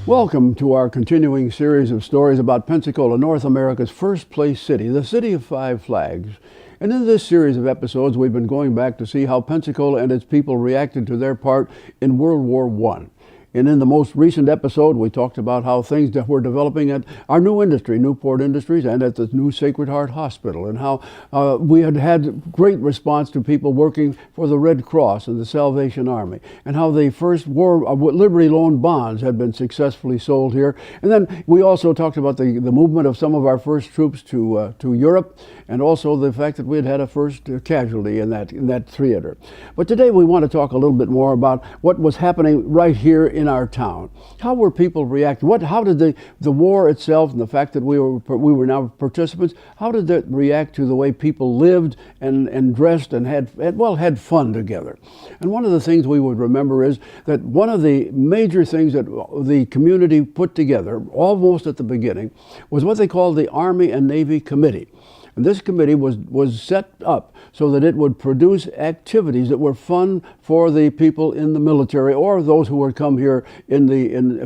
Welcome to our continuing series of stories about Pensacola, North America's first place city, the City of Five Flags. And in this series of episodes, we've been going back to see how Pensacola and its people reacted to their part in World War I. And in the most recent episode, we talked about how things that were developing at our new industry, Newport Industries, and at the new Sacred Heart Hospital, and how we had great response to people working for the Red Cross and the Salvation Army, and how the first Liberty Loan bonds had been successfully sold here. And then we also talked about the movement of some of our first troops to Europe, and also the fact that we had had a first casualty in that theater. But today we want to talk a little bit more about what was happening right here in our town. How were people reacting? How did the war itself and the fact that we were now participants, how did that react to the way people lived and dressed and had fun together? And one of the things we would remember is that one of the major things that the community put together almost at the beginning was what they called the Army and Navy Committee. And this committee was set up so that it would produce activities that were fun for the people in the military or those who would come here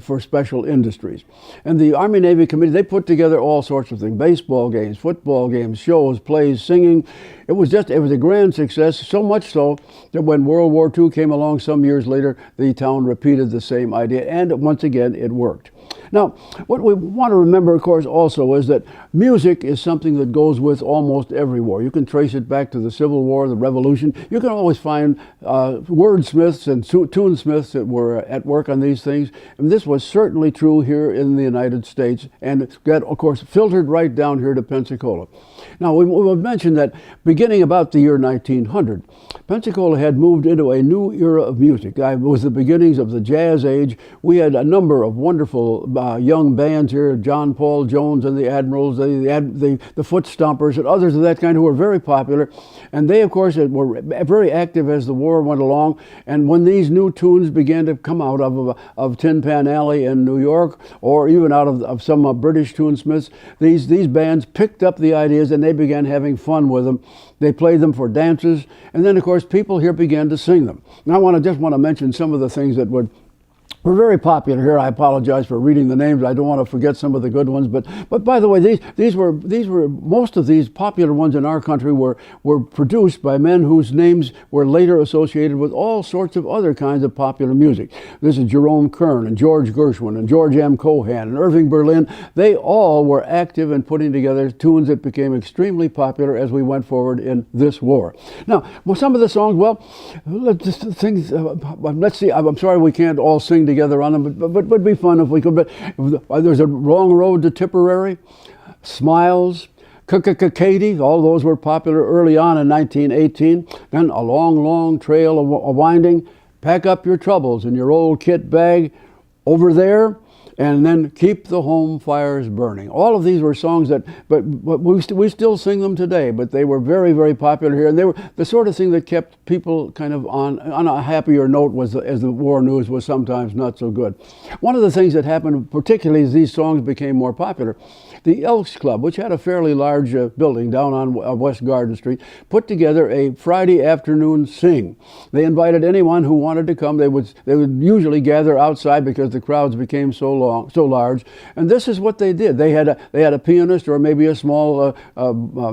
for special industries. And the Army-Navy Committee, they put together all sorts of things: baseball games, football games, shows, plays, singing. It was a grand success, so much so that when World War II came along some years later, the town repeated the same idea, and once again it worked. Now, what we want to remember, of course, also is that music is something that goes with almost every war. You can trace it back to the Civil War, the Revolution. You can always find wordsmiths and tunesmiths that were at work on these things. And this was certainly true here in the United States, and it got, of course, filtered right down here to Pensacola. Now, we've mentioned that beginning about the year 1900, Pensacola had moved into a new era of music. It was the beginnings of the jazz age. We had a number of wonderful young bands here: John Paul Jones and the Admirals, the Foot Stompers, and others of that kind, who were very popular. And they, of course, were very active as the war went along. And when these new tunes began to come out of Tin Pan Alley in New York, or even out of some British tunesmiths, these bands picked up the ideas and they began having fun with them. They played them for dances, and then, of course, people here began to sing them. Now, I just want to mention some of the things that were very popular here. I apologize for reading the names. I don't want to forget some of the good ones. But by the way, these were most of these popular ones in our country were produced by men whose names were later associated with all sorts of other kinds of popular music. This is Jerome Kern and George Gershwin and George M. Cohan and Irving Berlin. They all were active in putting together tunes that became extremely popular as we went forward in this war. Now, some of the songs, let's see. I'm sorry we can't all sing together on them, but it would be fun if we could. But there's a Long Road to Tipperary, Smiles, Katie, all those were popular early on in 1918. Then A Long, Long Trail of Winding, Pack Up Your Troubles in Your Old Kit Bag, Over There, and then Keep the Home Fires Burning. All of these were songs but we still sing them today, but they were very, very popular here. And they were the sort of thing that kept people kind of on a happier note as the war news was sometimes not so good. One of the things that happened, particularly as these songs became more popular, the Elks Club, which had a fairly large building down on West Garden Street, put together a Friday afternoon sing. They invited anyone who wanted to come. They would usually gather outside because the crowds became so large, and this is what they did. They had a pianist or maybe a small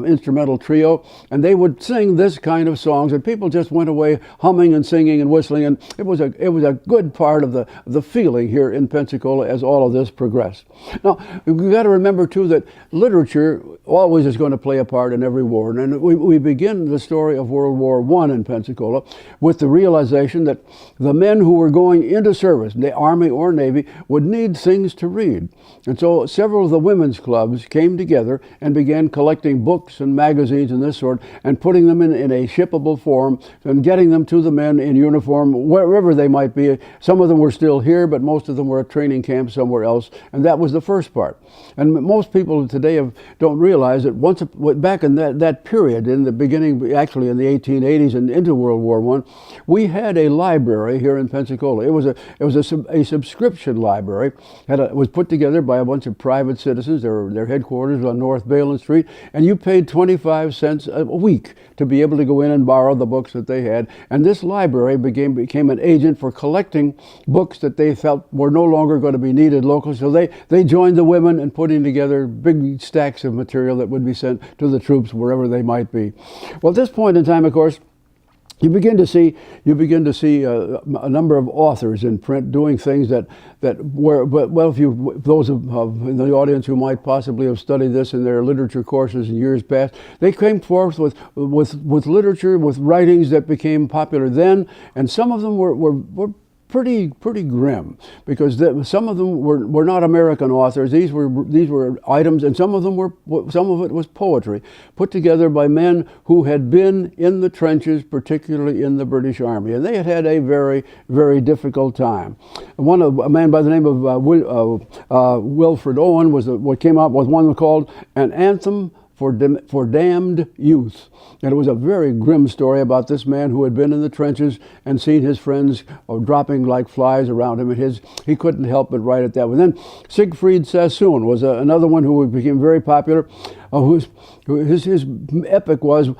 instrumental trio, and they would sing this kind of songs, and people just went away humming and singing and whistling, and it was a good part of the feeling here in Pensacola as all of this progressed. Now, we've got to remember too that literature always is going to play a part in every war, and we begin the story of World War I in Pensacola with the realization that the men who were going into service, the Army or Navy, would need things to read. And so several of the women's clubs came together and began collecting books and magazines and this sort, and putting them in a shippable form and getting them to the men in uniform wherever they might be. Some of them were still here, but most of them were at training camps somewhere else, and that was the first part. And most people today don't realize that back in that period, in the beginning, actually in the 1880s and into World War I, we had a library here in Pensacola. It was a subscription library, was put together by a bunch of private citizens. Their headquarters on North Balin Street, and you paid 25 cents a week to be able to go in and borrow the books that they had. And this library became an agent for collecting books that they felt were no longer going to be needed locally. So they joined the women in putting together big stacks of material that would be sent to the troops wherever they might be. Well, at this point in time, of course, you begin to see a number of authors in print doing things that were, well, if those in the audience who might possibly have studied this in their literature courses in years past, they came forth with literature, with writings that became popular then, and some of them were pretty grim, because some of them were not American authors. These were items, and some of it was poetry put together by men who had been in the trenches, particularly in the British Army, and they had had a very, very difficult time. A man by the name of Wilfred Owen what came out with one called An Anthem for Damned Youth. And it was a very grim story about this man who had been in the trenches and seen his friends dropping like flies around him, and he couldn't help but write it that way. Then Siegfried Sassoon was another one who became very popular. His epic was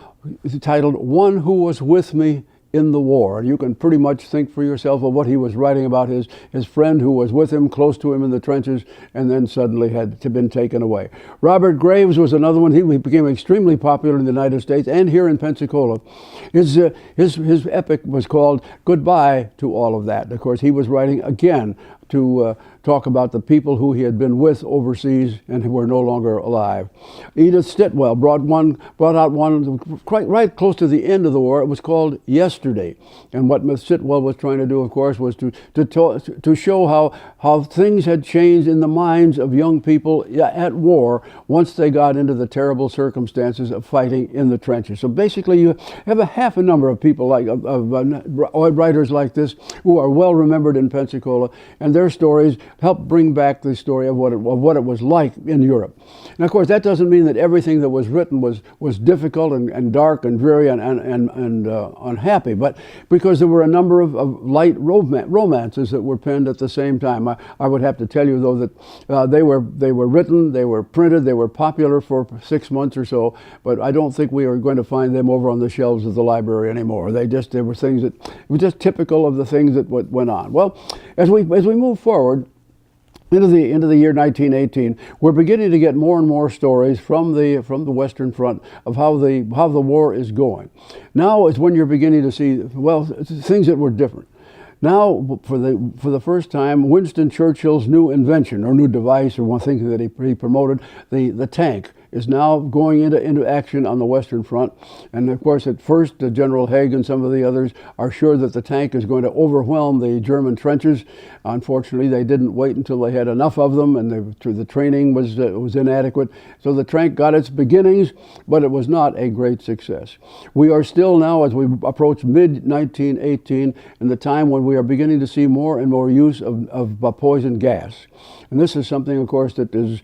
titled One Who Was With Me in the War. And you can pretty much think for yourself of what he was writing about, his friend who was with him, close to him in the trenches, and then suddenly had been taken away. Robert Graves was another one. He became extremely popular in the United States and here in Pensacola. His epic was called Goodbye to All of That. Of course, he was writing again to talk about the people who he had been with overseas and who were no longer alive. Edith Sitwell brought out one right close to the end of the war. It was called Yesterday. And what Miss Sitwell was trying to do, of course, was to show how things had changed in the minds of young people at war once they got into the terrible circumstances of fighting in the trenches. So basically, you have half a number of people writers like this who are well remembered in Pensacola, and their stories help bring back the story of what it was like in Europe. And of course, that doesn't mean that everything that was written was difficult and dark and dreary and unhappy, but because there were a number of light romances that were penned at the same time. I would have to tell you, though, that they were written, they were printed, they were popular for 6 months or so, but I don't think we are going to find them over on the shelves of the library anymore. They were things that were just typical of the things that went on. Well, as we move forward into the year 1918, we're beginning to get more and more stories from the Western Front of how the war is going. Now is when you're beginning to see, well, things that were different. Now, for the first time, Winston Churchill's new invention or new device, or one thing that he promoted, the tank, is now going into action on the Western Front. And of course, at first, General Haig and some of the others are sure that the tank is going to overwhelm the German trenches. Unfortunately, they didn't wait until they had enough of them, and the training was inadequate. So the tank got its beginnings, but it was not a great success. We are still now, as we approach mid-1918, in the time when we are beginning to see more and more use of poison gas. And this is something, of course, that is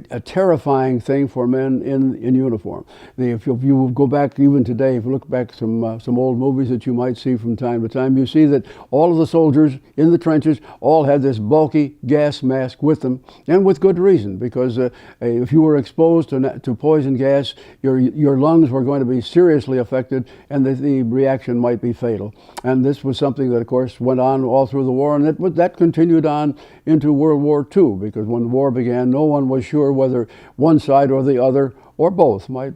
a terrifying thing for men in uniform. If you go back even today, if you look back some old movies that you might see from time to time, you see that all of the soldiers in the trenches all had this bulky gas mask with them, and with good reason, because if you were exposed to poison gas, your lungs were going to be seriously affected, and the reaction might be fatal. And this was something that, of course, went on all through the war, and that continued on into World War II, because when the war began, no one was sure whether one side or the other or both might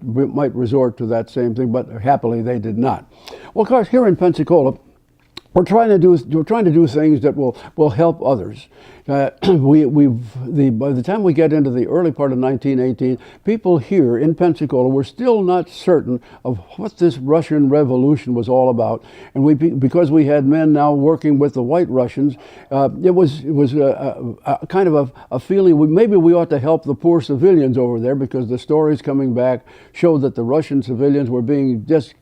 resort to that same thing, but happily they did not. Well, of course, here in Pensacola, we're trying to do things that will help others. By the time we get into the early part of 1918, people here in Pensacola were still not certain of what this Russian Revolution was all about, and because we had men now working with the White Russians, it was a kind of a feeling maybe we ought to help the poor civilians over there, because the stories coming back showed that the Russian civilians were being just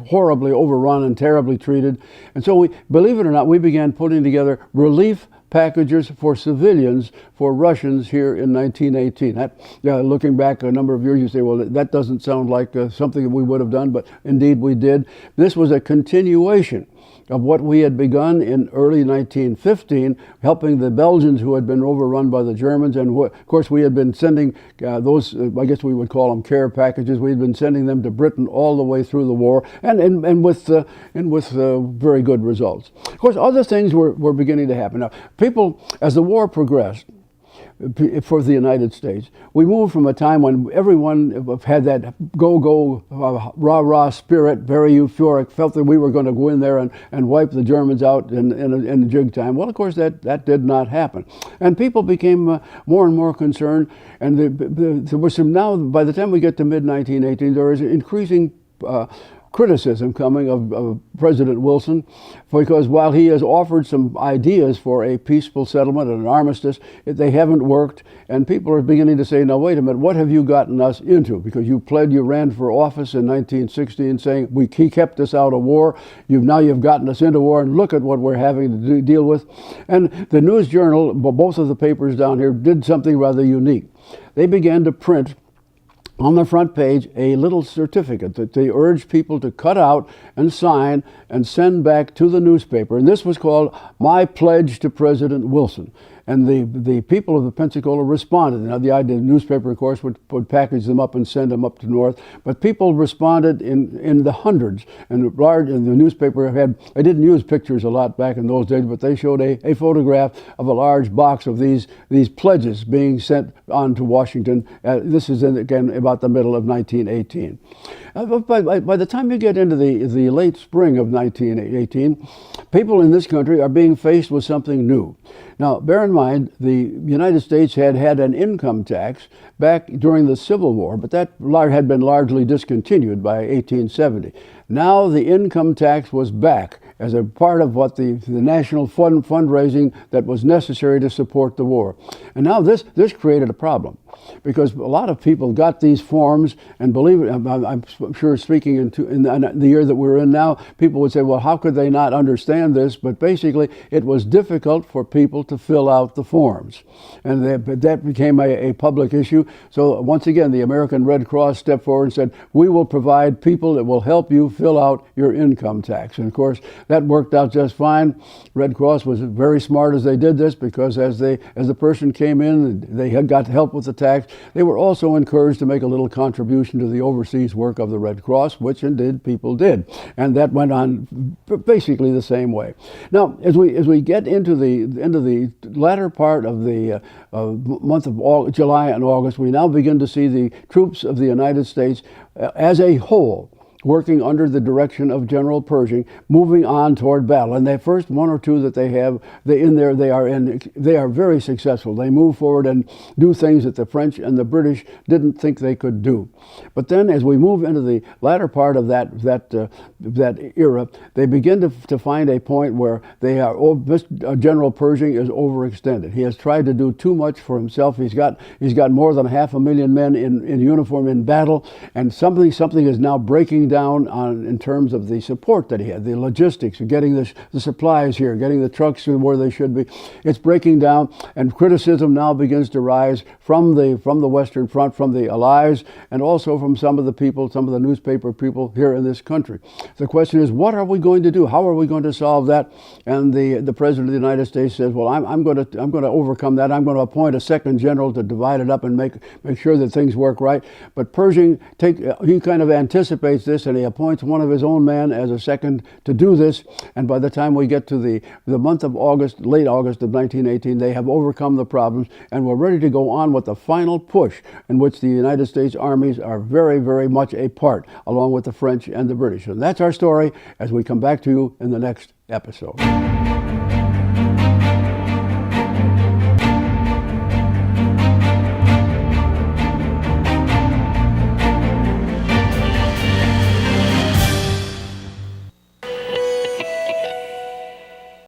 horribly overrun and terribly treated. And so believe it or not, we began putting together relief packages for civilians, for Russians here in 1918. Looking back a number of years, you say, well, that doesn't sound like something that we would have done, but indeed we did. This was a continuation of what we had begun in early 1915, helping the Belgians who had been overrun by the Germans. And of course, we had been sending those, I guess we would call them care packages. We had been sending them to Britain all the way through the war, and with very good results. Of course, other things were beginning to happen. Now, people, as the war progressed, for the United States, we moved from a time when everyone had that go-go, rah-rah spirit, very euphoric, felt that we were going to go in there and wipe the Germans out in jig time. Well, of course, that did not happen. And people became more and more concerned. And there was some, now, by the time we get to mid-1918, there is increasing criticism coming of President Wilson, because while he has offered some ideas for a peaceful settlement and an armistice, they haven't worked, and people are beginning to say, now wait a minute, what have you gotten us into? Because you ran for office in 1916 saying he kept us out of war, now you've gotten us into war, and look at what we're having to deal with. And the News Journal, both of the papers down here, did something rather unique. They began to print on the front page a little certificate that they urged people to cut out and sign and send back to the newspaper. And this was called My Pledge to President Wilson. And the people of the Pensacola responded. Now, the idea, the newspaper, of course, would package them up and send them up to north. But people responded in the hundreds. And the newspaper they didn't use pictures a lot back in those days, but they showed a photograph of a large box of these pledges being sent on to Washington. This is, again, about the middle of 1918. By the time you get into the late spring of 1918, people in this country are being faced with something new. Now, bear in mind, the United States had an income tax back during the Civil War, but that had been largely discontinued by 1870. Now the income tax was back as a part of what the national fundraising that was necessary to support the war. And now this created a problem, because a lot of people got these forms, and believe it, I'm sure speaking in the year that we're in now, people would say, well, how could they not understand this? But basically, it was difficult for people to fill out the forms. And that became a public issue. So once again, the American Red Cross stepped forward and said, we will provide people that will help you fill out your income tax. And of course, that worked out just fine. Red Cross was very smart as they did this, because as the person came in, they had got help with the tax. They were also encouraged to make a little contribution to the overseas work of the Red Cross, which indeed people did. And that went on basically the same way. Now, as we get into the latter part of the month of July and August, we now begin to see the troops of the United States as a whole working under the direction of General Pershing, moving on toward battle. And the first one or two that they have, they are very successful. They move forward and do things that the French and the British didn't think they could do. But then, as we move into the latter part of that era, they begin to find a point where General Pershing is overextended. He has tried to do too much for himself. He's got more than 500,000 men in uniform in battle, and something is now breaking down in terms of the support that he had, the logistics, getting the supplies here, getting the trucks to where they should be. It's breaking down, and criticism now begins to rise from the Western Front, from the Allies, and also from some of the newspaper people here in this country. The question is, what are we going to do? How are we going to solve that? And the President of the United States says, well, I'm going to overcome that. I'm going to appoint a second general to divide it up and make sure that things work right. But Pershing, he kind of anticipates this, and he appoints one of his own men as a second to do this. And by the time we get to the month of August, late August of 1918, they have overcome the problems, and we're ready to go on with the final push, in which the United States armies are very, very much a part, along with the French and the British. And that's our story as we come back to you in the next episode.